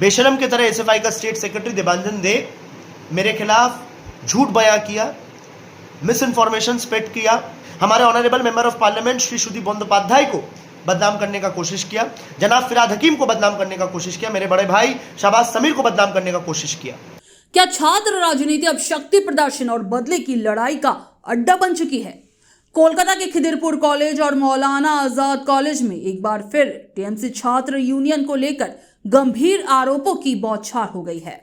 बेशरम की तरह एसएफआई का स्टेट सेक्रेटरी देवांजन दे मेरे खिलाफ झूठ बयां किया, मिस इन्फॉर्मेशन स्प्रेड किया, हमारे honourable member of parliament Shri Sudip Bandyopadhyay को बदनाम करने का कोशिश किया, जनाब फिराद हकीम को बदनाम करने का कोशिश किया, मेरे बड़े भाई शहबाज समीर को बदनाम करने का कोशिश किया। क्या छात्र राजनीति अब शक्ति प्रदर्शन और बदले की लड़ाई का अड्डा बन चुकी है? कोलकाता के खिदिरपुर कॉलेज और मौलाना आजाद कॉलेज में एक बार फिर टीएमसी छात्र यूनियन को लेकर गंभीर आरोपों की बौछार हो गई है।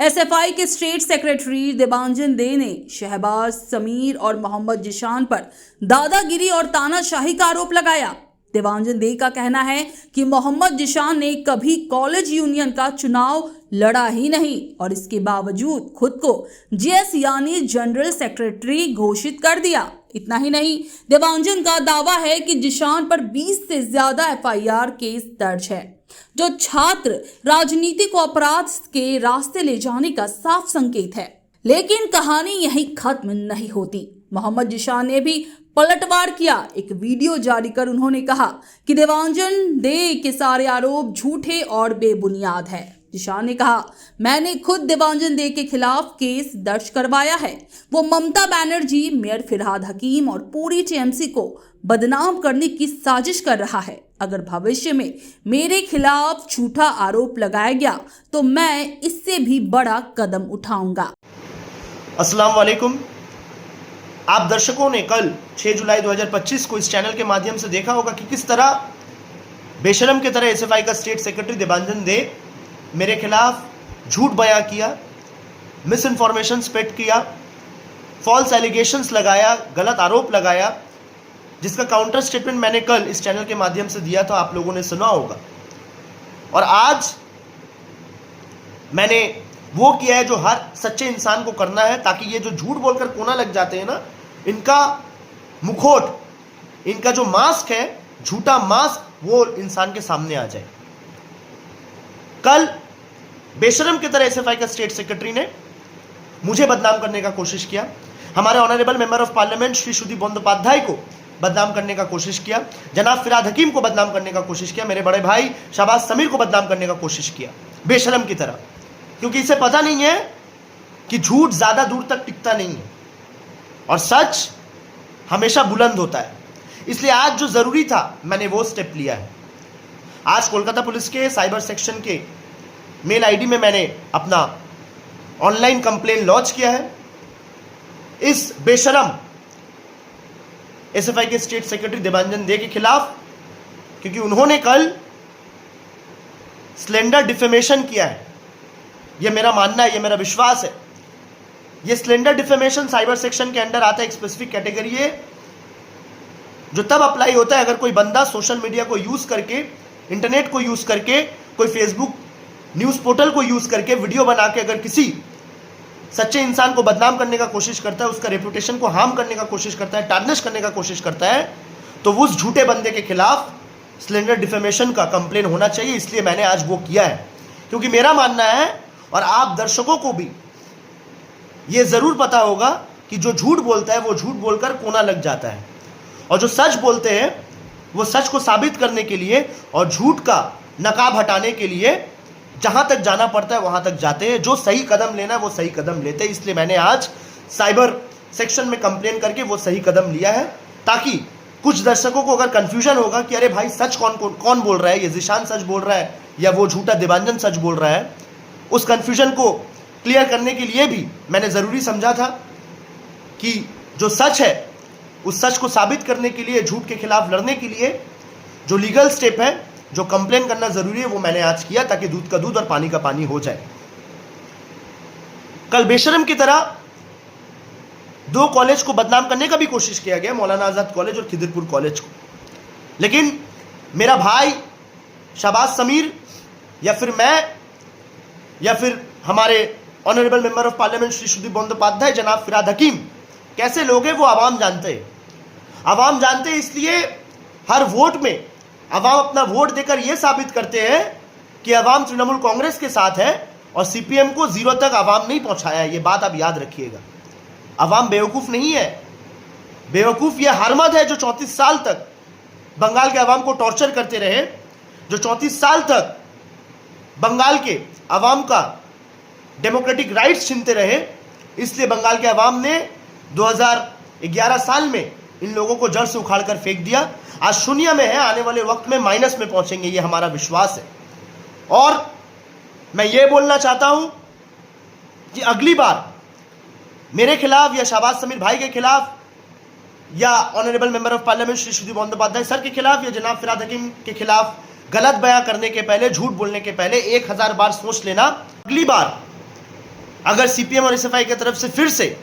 एसएफआई के स्टेट सेक्रेटरी देवांजन दे ने शहबाज समीर और मोहम्मद जिशान पर दादागिरी और तानाशाही का आरोप लगाया। देवांजन दे का कहना है कि मोहम्मद जिशान ने कभी कॉलेज यूनियन का चुनाव लड़ा ही नहीं और इसके बावजूद खुद को जीएस यानी जनरल सेक्रेटरी घोषित कर दिया। इतना ही नहीं, देवांजन का दावा है कि जिशान पर 20 से ज्यादा एफआईआर केस दर्ज है, जो छात्र राजनीति को अपराध के रास्ते ले जाने का साफ संकेत है। लेकिन कहानी यहीं खत्म नहीं होती। मोहम्मद जिशान ने भी पलटवार किया। एक वीडियो जारी कर उन्होंने कहा कि देवांजन दे के सारे आरोप झूठे और बेबुनियाद है। जिशान ने कहा, मैंने खुद देवांजन दे के खिलाफ केस दर्ज करवाया है। वो ममता बनर्जी, मेयर फिरहाद हकीम और पूरी टीएमसी को बदनाम करने की साजिश कर रहा है। अगर भविष्य में मेरे खिलाफ झूठा आरोप लगाया गया तो मैं इससे भी बड़ा कदम उठाऊंगा। अस्सलाम वालेकुम। आप दर्शकों ने कल 6 जुलाई 2025 को इस चैनल के माध्यम से देखा होगा कि किस तरह बेशरम की तरह एसएफआई का स्टेट सेक्रेटरी देवांजन दे मेरे खिलाफ झूठ बयां किया, मिस इन्फॉर्मेशन स्प्रेड किया, फॉल्स एलिगेशंस लगाया, गलत आरोप लगाया, जिसका काउंटर स्टेटमेंट मैंने कल इस चैनल के माध्यम से दिया था, आप लोगों ने सुना होगा। और आज मैंने वो किया है जो हर सच्चे इंसान को करना है, ताकि ये जो झूठ बोलकर कोना लग जाते हैं ना, इनका मुखौट, इनका जो मास्क है, झूठा मास्क, वो इंसान के सामने आ जाए। कल बेशरम की तरह एसएफआई का स्टेट सेक्रेटरी ने मुझे बदनाम करने का कोशिश किया, हमारे honourable member of parliament Shri Sudip Bandyopadhyay को बदनाम करने का कोशिश किया, जनाब फिराद हकीम को बदनाम करने का कोशिश किया, मेरे बड़े भाई शहबाज समीर को बदनाम करने का कोशिश किया, बेशरम की तरह। क्योंकि इसे पता नहीं है कि झूठ ज्यादा दूर तक टिकता नहीं है और सच हमेशा बुलंद होता है। इसलिए आज जो जरूरी था, मैंने वो स्टेप लिया है। आज कोलकाता पुलिस के साइबर सेक्शन के मेल आईडी में मैंने अपना ऑनलाइन कंप्लेन लॉन्च किया है इस बेशरम एसएफआई के स्टेट सेक्रेटरी देवांजन दे के खिलाफ, क्योंकि उन्होंने कल स्लेंडर डिफेमेशन किया है। यह मेरा मानना है, यह मेरा विश्वास है। यह स्लेंडर डिफेमेशन साइबर सेक्शन के अंडर आता है। एक स्पेसिफिक कैटेगरी है जो तब अप्लाई होता है अगर कोई बंदा सोशल मीडिया को यूज करके, इंटरनेट को यूज करके, कोई फेसबुक न्यूज पोर्टल को यूज करके वीडियो बना के अगर किसी सच्चे इंसान को बदनाम करने का कोशिश करता है, उसका रेपुटेशन को हार्म करने का कोशिश करता है, टार्निश करने का कोशिश करता है, तो उस झूठे बंदे के खिलाफ स्लेंडर डिफेमेशन का कंप्लेन होना चाहिए। इसलिए मैंने आज वो किया है, क्योंकि मेरा मानना है और आप दर्शकों को भी ये जरूर पता होगा कि जो झूठ बोलता है वो झूठ बोलकर कोना लग जाता है, और जो सच बोलते हैं वो सच को साबित करने के लिए और झूठ का नकाब हटाने के लिए जहां तक जाना पड़ता है वहां तक जाते हैं। जो सही कदम लेना है वो सही कदम लेते हैं। इसलिए मैंने आज साइबर सेक्शन में कंप्लेन करके वो सही कदम लिया है, ताकि कुछ दर्शकों को अगर कंफ्यूजन होगा कि अरे भाई सच कौन बोल रहा है, ये जिशान सच बोल रहा है या वो झूठा देवांजन सच बोल रहा है, उस कंफ्यूजन को क्लियर करने के लिए भी मैंने ज़रूरी समझा था कि जो सच है उस सच को साबित करने के लिए, झूठ के खिलाफ लड़ने के लिए जो लीगल स्टेप है, जो कंप्लेन करना ज़रूरी है, वो मैंने आज किया, ताकि दूध का दूध और पानी का पानी हो जाए। कल बेशरम की तरह 2 कॉलेज को बदनाम करने का भी कोशिश किया गया, मौलाना आजाद कॉलेज और खिदिरपुर कॉलेज को। लेकिन मेरा भाई शहबाज समीर या फिर मैं या फिर हमारे honourable member of parliament Shri Sudip Bandyopadhyay, जनाब फिराद हकीम कैसे लोग हैं वो आवाम जानते हैं। आवाम जानते हैं, इसलिए हर वोट में आवाम अपना वोट देकर यह साबित करते हैं कि आवाम तृणमूल कांग्रेस के साथ है और सीपीएम को 0 तक आवाम नहीं पहुंचाया है। ये बात आप याद रखिएगा। आवाम बेवकूफ़ नहीं है। बेवकूफ़ यह हरमद है जो 34 साल तक बंगाल के आवाम को टॉर्चर करते रहे, जो 34 साल तक बंगाल के अवाम का डेमोक्रेटिक राइट्स छीनते रहे, इसलिए बंगाल के अवाम ने 2011 साल में इन लोगों को जड़ से उखाड़ कर फेंक दिया। आज शून्य में है, आने वाले वक्त में माइनस में पहुंचेंगे, ये हमारा विश्वास है। और मैं ये बोलना चाहता हूं कि अगली बार मेरे खिलाफ या शहबाज समीर भाई के खिलाफ या honourable member of parliament Shri Sudip Bandyopadhyay sir के खिलाफ या जनाब फिराद हकीम के खिलाफ गलत बयां करने के पहले, झूठ बोलने के पहले 1000 बार सोच लेना। अगली बार अगर सीपीएम और एसएफआई की तरफ से फिर से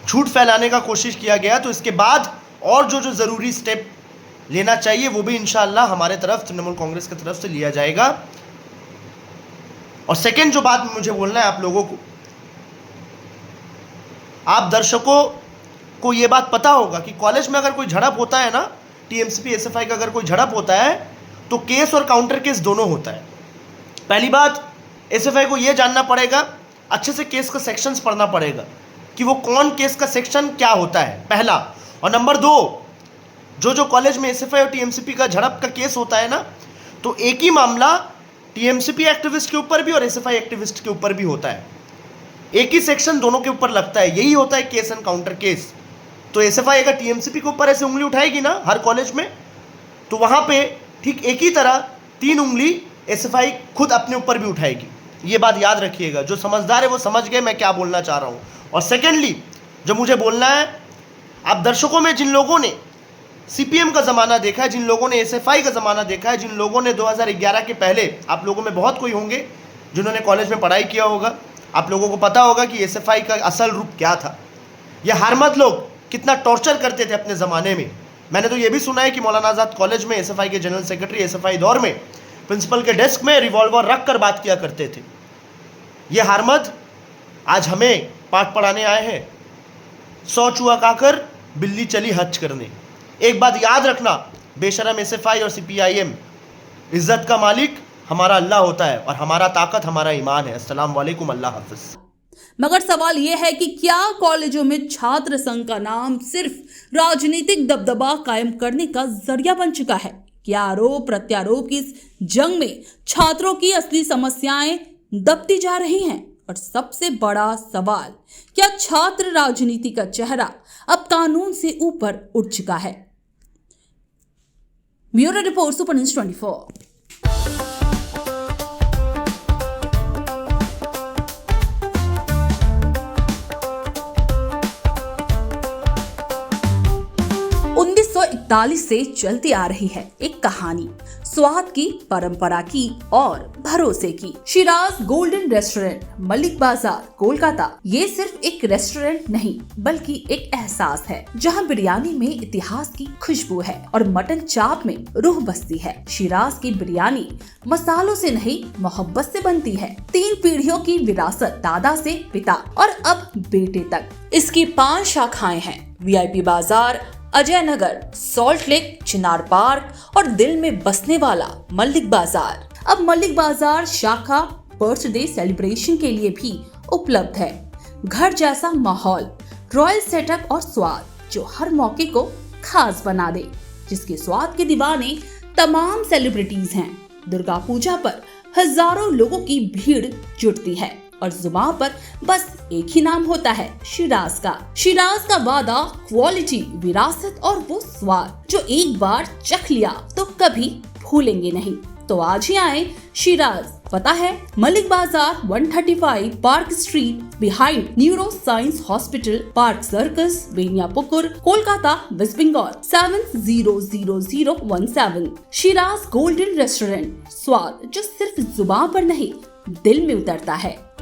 झूठ फैलाने का कोशिश किया गया तो इसके बाद और जो ज़रूरी स्टेप लेना चाहिए वो भी इंशाअल्लाह हमारे तरफ, तृणमूल कांग्रेस की तरफ से लिया जाएगा। और सेकेंड जो बात मुझे बोलना है आप लोगों को, आप दर्शकों को ये बात पता होगा कि कॉलेज में अगर कोई झड़प होता है ना, टीएमसीपी एसएफआई का अगर कोई झड़प होता है तो केस और काउंटर केस दोनों होता है। पहली बात, एसएफआई को ये जानना पड़ेगा, अच्छे से केस का सेक्शंस पढ़ना पड़ेगा कि वो कौन केस का सेक्शन क्या होता है, पहला। और नंबर 2, जो कॉलेज में एसएफआई और टीएमसीपी का झड़प का केस होता है ना, तो एक ही मामला टीएमसीपी एक्टिविस्ट के ऊपर भी और एसएफआई एक्टिविस्ट के ऊपर भी होता है। एक ही सेक्शन दोनों के ऊपर लगता है, यही होता है केस एंड काउंटर केस। तो एसएफआई अगर टीएमसीपी के ऊपर ऐसे उंगली उठाएगी ना हर कॉलेज में, तो वहां पे ठीक एक ही तरह 3 उंगली एसएफआई खुद अपने ऊपर भी उठाएगी। ये बात याद रखिएगा, जो समझदार है वो समझ गए मैं क्या बोलना चाह रहा हूँ। और सेकेंडली जो मुझे बोलना है, आप दर्शकों में जिन लोगों ने सीपीएम का ज़माना देखा है, जिन लोगों ने एसएफआई का ज़माना देखा है, जिन लोगों ने 2011 के पहले, आप लोगों में बहुत कोई होंगे जिन्होंने कॉलेज में पढ़ाई किया होगा, आप लोगों को पता होगा कि एसएफआई का असल रूप क्या था। ये हरमत लोग कितना टॉर्चर करते थे अपने ज़माने में। मैंने तो ये भी सुना है कि मौलाना आज़ाद कॉलेज में एसएफआई के जनरल सेक्रेटरी एसएफआई दौर में प्रिंसिपल के डेस्क में रिवॉल्वर रख कर बात किया करते थे। ये हरमत आज हमें पाठ पढ़ाने आए हैं। 100 चूहा खाकर बिल्ली चली हज करने। एक बात याद रखना, बेशरम एसएफआई और सीपीआईएम, इज्जत का मालिक हमारा अल्लाह होता है और हमारा ताकत हमारा ईमान है। अस्सलाम वालेकुम, अल्लाह हाफिज। मगर सवाल यह है कि क्या कॉलेजों में छात्र संघ का नाम सिर्फ राजनीतिक दबदबा कायम करने का जरिया बन चुका है? क्या आरोप प्रत्यारोप की इस जंग में छात्रों की असली समस्याएं दबती जा रही हैं? और सबसे बड़ा सवाल, क्या छात्र राजनीति का चेहरा अब कानून से ऊपर उठ चुका है? Bureau report, super news 24। से चलती आ रही है एक कहानी, स्वाद की, परंपरा की और भरोसे की। शिराज गोल्डन रेस्टोरेंट, मलिक बाजार, कोलकाता। ये सिर्फ एक रेस्टोरेंट नहीं बल्कि एक एहसास है, जहां बिरयानी में इतिहास की खुशबू है और मटन चाप में रूह बसती है। शिराज की बिरयानी मसालों से नहीं, मोहब्बत से बनती है। 3 पीढ़ियों की विरासत, दादा से पिता और अब बेटे तक। इसकी 5 शाखाएं हैं, वीआईपी बाजार, अजय नगर, सॉल्ट लेक, चिनार पार्क और दिल में बसने वाला मलिक बाजार। अब मलिक बाजार शाखा बर्थडे सेलिब्रेशन के लिए भी उपलब्ध है। घर जैसा माहौल, रॉयल सेटअप और स्वाद जो हर मौके को खास बना दे, जिसके स्वाद के दीवाने तमाम सेलिब्रिटीज हैं। दुर्गा पूजा पर हजारों लोगों की भीड़ जुटती है और जुबान पर बस एक ही नाम होता है, शिराज का। शिराज का वादा, क्वालिटी, विरासत और वो स्वाद जो एक बार चख लिया तो कभी भूलेंगे नहीं। तो आज ही आए शिराज। पता है Mallick Bazar, 135 park street, behind neuro science hospital, park circus, Beniapukur, Kolkata, west Bengal 700017। Shiraz golden restaurant, स्वाद जो सिर्फ जुबान पर नहीं दिल में उतरता है।